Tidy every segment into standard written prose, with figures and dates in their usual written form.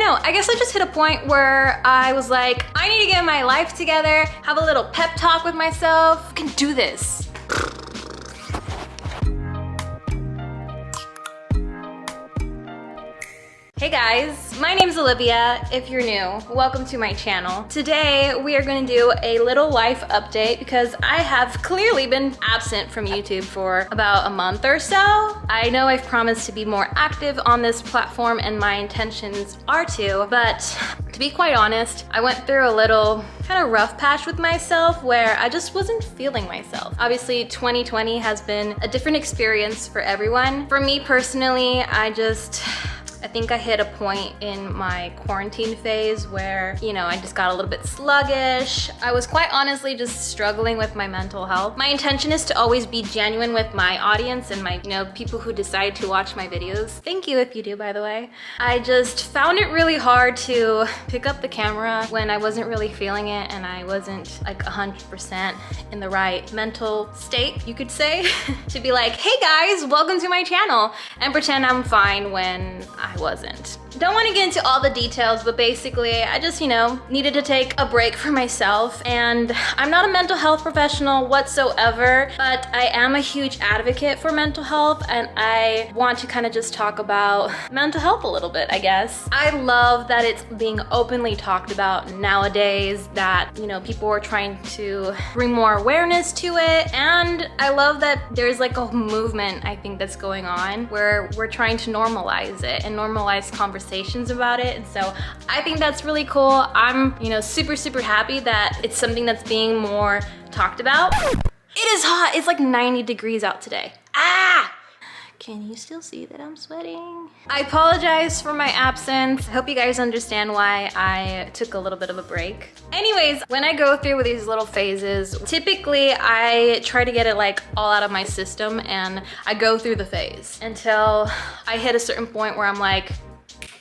know, I guess I just hit a point where I was like, I need to get my life together, have a little pep talk with myself. I can do this. Hey guys, my name's Olivia. If you're new, welcome to my channel. Today we are going to do a little life update because I have clearly been absent from YouTube for about a month or so. I know I've promised to be more active on this platform and my intentions are to, but to be quite honest, I went through a little kind of rough patch with myself where I just wasn't feeling myself. Obviously 2020 has been a different experience for everyone. For me personally, I think I hit a point in my quarantine phase where, you know, I just got a little bit sluggish. I was quite honestly just struggling with my mental health. My intention is to always be genuine with my audience and my, people who decide to watch my videos. Thank you if you do, by the way. I just found it really hard to pick up the camera when I wasn't really feeling it and I wasn't like 100% in the right mental state, you could say, to be like, hey guys, welcome to my channel, and pretend I'm fine when I wasn't. Don't want to get into all the details, but basically I just, needed to take a break for myself. And I'm not a mental health professional whatsoever, but I am a huge advocate for mental health and I want to kind of just talk about mental health a little bit, I guess. I love that it's being openly talked about nowadays, that, people are trying to bring more awareness to it. And I love that there's like a movement, I think, that's going on where we're trying to normalize it and normalize conversations about it. And so I think that's really cool. I'm, super happy that it's something that's being more talked about. It is hot. It's like 90 degrees out today. Ah! Can you still see that I'm sweating? I apologize for my absence. I hope you guys understand why I took a little bit of a break. Anyways, when I go through with these little phases, typically I try to get it like all out of my system and I go through the phase until I hit a certain point where I'm like,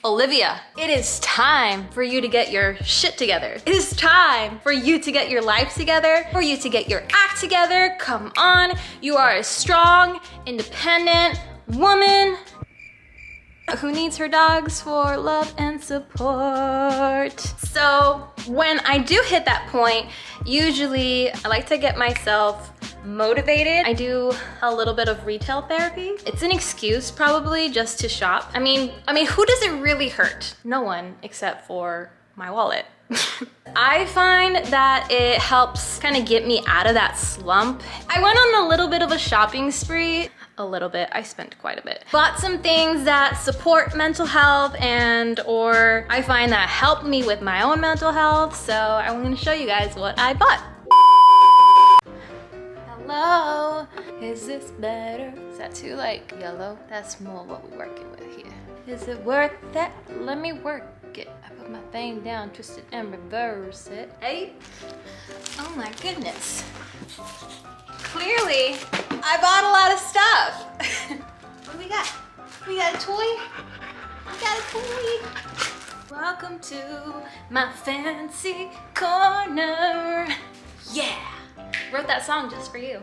Olivia, it is time for you to get your shit together. It is time for you to get your life together, for you to get your act together. Come on, you are a strong, independent woman who needs her dogs for love and support. So when I do hit that point, usually I like to get myself motivated. I do a little bit of retail therapy. It's an excuse probably just to shop. I mean, who does it really hurt? No one except for my wallet. I find that it helps kind of get me out of that slump. I went on a little bit of a shopping spree. A little bit, I spent quite a bit. Bought some things that support mental health or I find that help me with my own mental health. So I'm gonna show you guys what I bought. Hello, is this better? Is that too like yellow? That's more what we're working with here. Is it worth it? Let me work it. I put my thing down, twist it and reverse it. Hey, oh my goodness. Clearly, I bought a lot of stuff. What do we got? We got a toy? We got a toy. Welcome to my fancy corner. Yeah. Wrote that song just for you.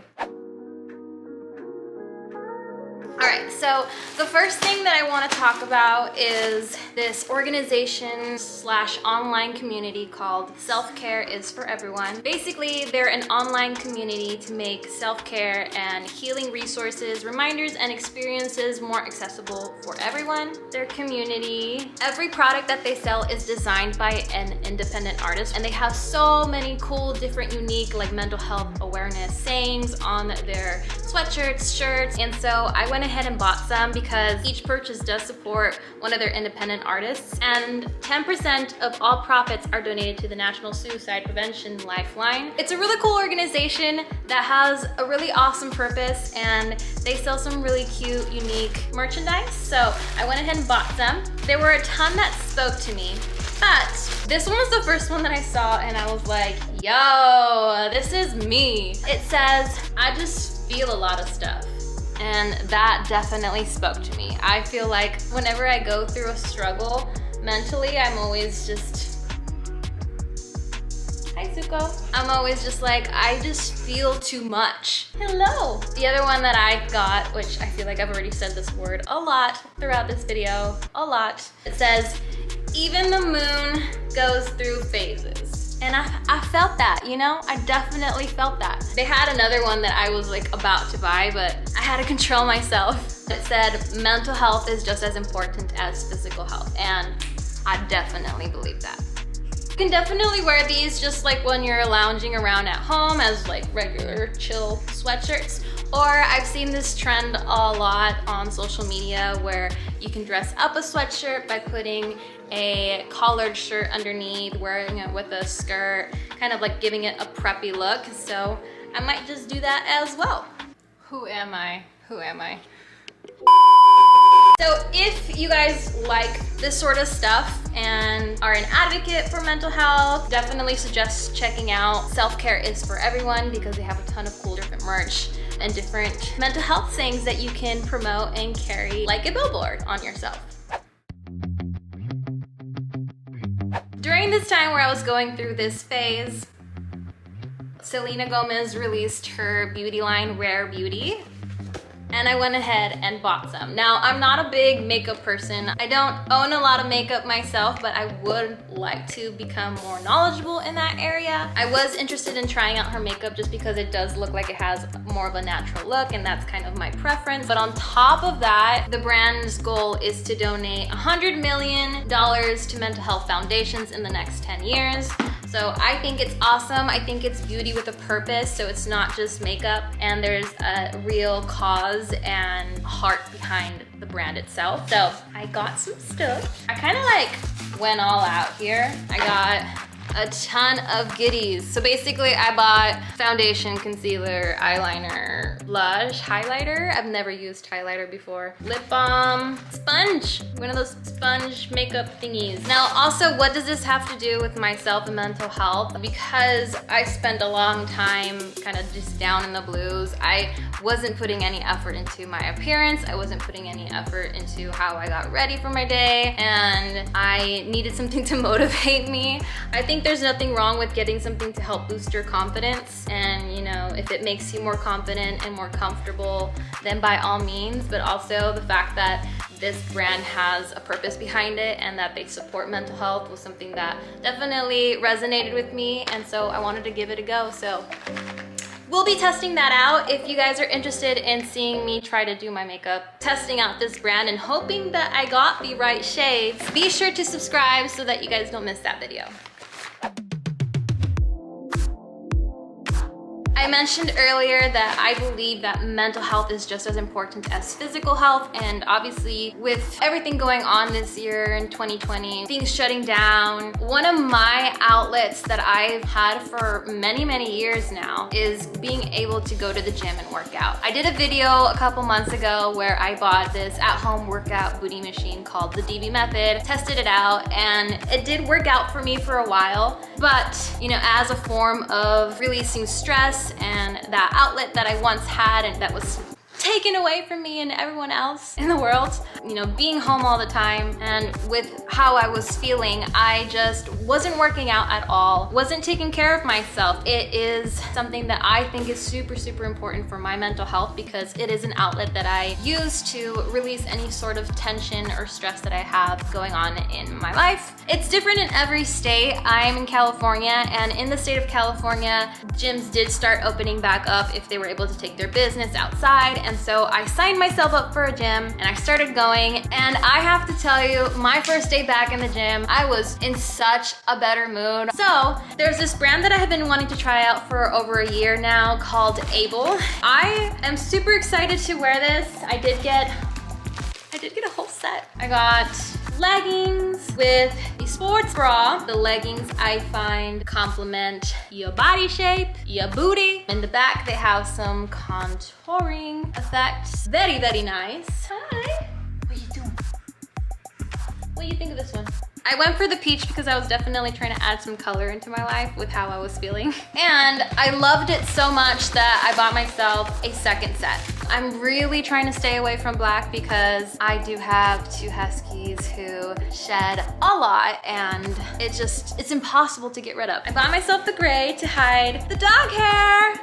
All right, so the first thing that I want to talk about is this organization / online community called SelfCare is for Everyone. Basically, they're an online community to make self-care and healing resources, reminders, and experiences more accessible for everyone. Their community, every product that they sell is designed by an independent artist, and they have so many cool, different, unique, like mental health awareness sayings on their sweatshirts, shirts, and so I went ahead and bought some because each purchase does support one of their independent artists, and 10% of all profits are donated to the National Suicide Prevention Lifeline. It's a really cool organization that has a really awesome purpose, and they sell some really cute, unique merchandise, so I went ahead and bought some. There were a ton that spoke to me, but this one was the first one that I saw and I was like, yo, this is me. It says, I just feel a lot of stuff. And that definitely spoke to me. I feel like whenever I go through a struggle mentally, I'm always just, hi Zuko. I'm always just like, I just feel too much. Hello. The other one that I got, which I feel like I've already said this word a lot throughout this video, a lot. It says, Even the moon goes through phases. And I felt that, you know? I definitely felt that. They had another one that I was like about to buy, but I had to control myself. It said mental health is just as important as physical health, and I definitely believe that. You can definitely wear these just like when you're lounging around at home as like regular chill sweatshirts. Or I've seen this trend a lot on social media where you can dress up a sweatshirt by putting a collared shirt underneath, wearing it with a skirt, kind of like giving it a preppy look. So I might just do that as well. Who am I? Who am I? So if you guys like this sort of stuff and are an advocate for mental health, definitely suggest checking out SelfCare is for everyone, because they have a ton of cool different merch and different mental health things that you can promote and carry like a billboard on yourself. During this time where I was going through this phase, Selena Gomez released her beauty line, Rare Beauty, and I went ahead and bought some. Now, I'm not a big makeup person. I don't own a lot of makeup myself, but I would like to become more knowledgeable in that area. I was interested in trying out her makeup just because it does look like it has more of a natural look, and that's kind of my preference. But on top of that, the brand's goal is to donate $100 million to mental health foundations in the next 10 years. So I think it's awesome. I think it's beauty with a purpose, so it's not just makeup, and there's a real cause and heart behind the brand itself. So I got some stuff. I kind of like went all out here. I got a ton of goodies. So basically I bought foundation, concealer, eyeliner, blush, highlighter. I've never used highlighter before. Lip balm, sponge, one of those sponge makeup thingies. Now also, what does this have to do with myself and mental health? Because I spent a long time kind of just down in the blues. I wasn't putting any effort into my appearance. I wasn't putting any effort into how I got ready for my day, and I needed something to motivate me. I think there's nothing wrong with getting something to help boost your confidence, and you know, if it makes you more confident and more comfortable, then by all means. But also the fact that this brand has a purpose behind it and that they support mental health was something that definitely resonated with me, and so I wanted to give it a go. So we'll be testing that out. If you guys are interested in seeing me try to do my makeup, testing out this brand and hoping that I got the right shades, be sure to subscribe so that you guys don't miss that video. I mentioned earlier that I believe that mental health is just as important as physical health, and obviously with everything going on this year in 2020, things shutting down, one of my outlets that I've had for many years now is being able to go to the gym and work out. I did a video a couple months ago where I bought this at-home workout booty machine called the DB Method, tested it out, and it did work out for me for a while. But, you know, as a form of releasing stress and that outlet that I once had and that was taken away from me and everyone else in the world, you know, being home all the time and with how I was feeling, I just wasn't working out at all, wasn't taking care of myself. It is something that I think is super important for my mental health, because it is an outlet that I use to release any sort of tension or stress that I have going on in my life. It's different in every state. I'm in California, and in the state of California, gyms did start opening back up if they were able to take their business outside. And so I signed myself up for a gym and I started going, and I have to tell you, my first day back in the gym, I was in such a better mood. So there's this brand that I have been wanting to try out for over a year now called Able. I am super excited to wear this. I did get a whole set. I got leggings with a sports bra. The leggings I find complement your body shape, your booty. In the back, they have some contouring effects. Very nice. Hi. What are you doing? What do you think of this one? I went for the peach because I was definitely trying to add some color into my life with how I was feeling. And I loved it so much that I bought myself a second set. I'm really trying to stay away from black because I do have two huskies who shed a lot, and it's impossible to get rid of. I bought myself the gray to hide the dog hair.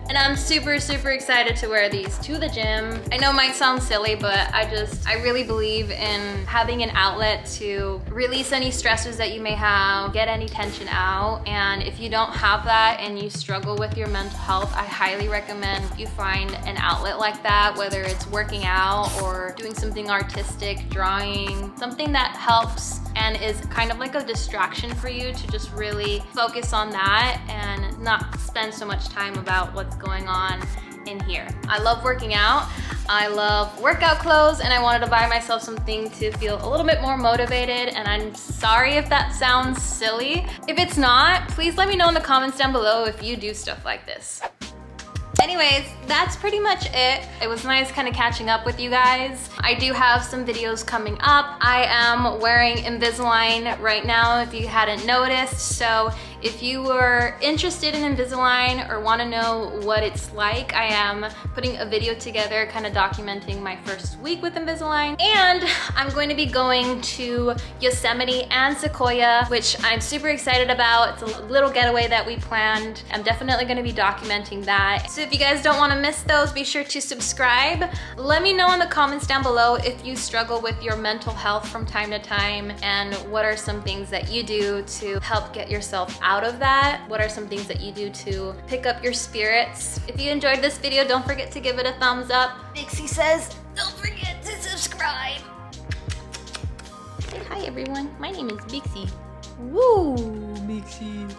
And I'm super excited to wear these to the gym. I know it might sound silly, but I really believe in having an outlet to release any stressors that you may have, get any tension out. And if you don't have that and you struggle with your mental health, I highly recommend you find an outlet like that, whether it's working out or doing something artistic, drawing, something that helps and is kind of like a distraction for you to just really focus on that and not spend so much time about what's going on in here. I love working out. I love workout clothes, and I wanted to buy myself something to feel a little bit more motivated, and I'm sorry if that sounds silly. If it's not, please let me know in the comments down below if you do stuff like this. Anyways, that's pretty much it. It was nice kind of catching up with you guys. I do have some videos coming up. I am wearing Invisalign right now if you hadn't noticed. So if you were interested in Invisalign or want to know what it's like, I am putting a video together kind of documenting my first week with Invisalign. And I'm going to be going to Yosemite and Sequoia, which I'm super excited about. It's a little getaway that we planned. I'm definitely going to be documenting that. So if you guys don't want to miss those, be sure to subscribe. Let me know in the comments down below if you struggle with your mental health from time to time, and what are some things that you do to help get yourself out of that. What are some things that you do to pick up your spirits? If you enjoyed this video, don't forget to give it a thumbs up. Bixie says, don't forget to subscribe. Say hi everyone, my name is Bixie. Woo, Bixie.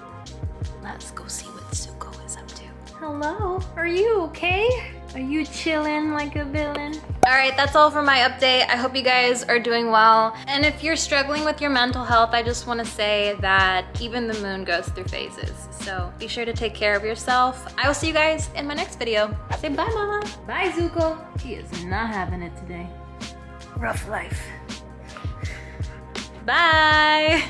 Let's go see what Zuko is up to. Hello, are you okay? Are you chilling like a villain? All right, that's all for my update. I hope you guys are doing well. And if you're struggling with your mental health, I just want to say that even the moon goes through phases. So be sure to take care of yourself. I will see you guys in my next video. Say bye, Mama. Bye, Zuko. He is not having it today. Rough life. Bye.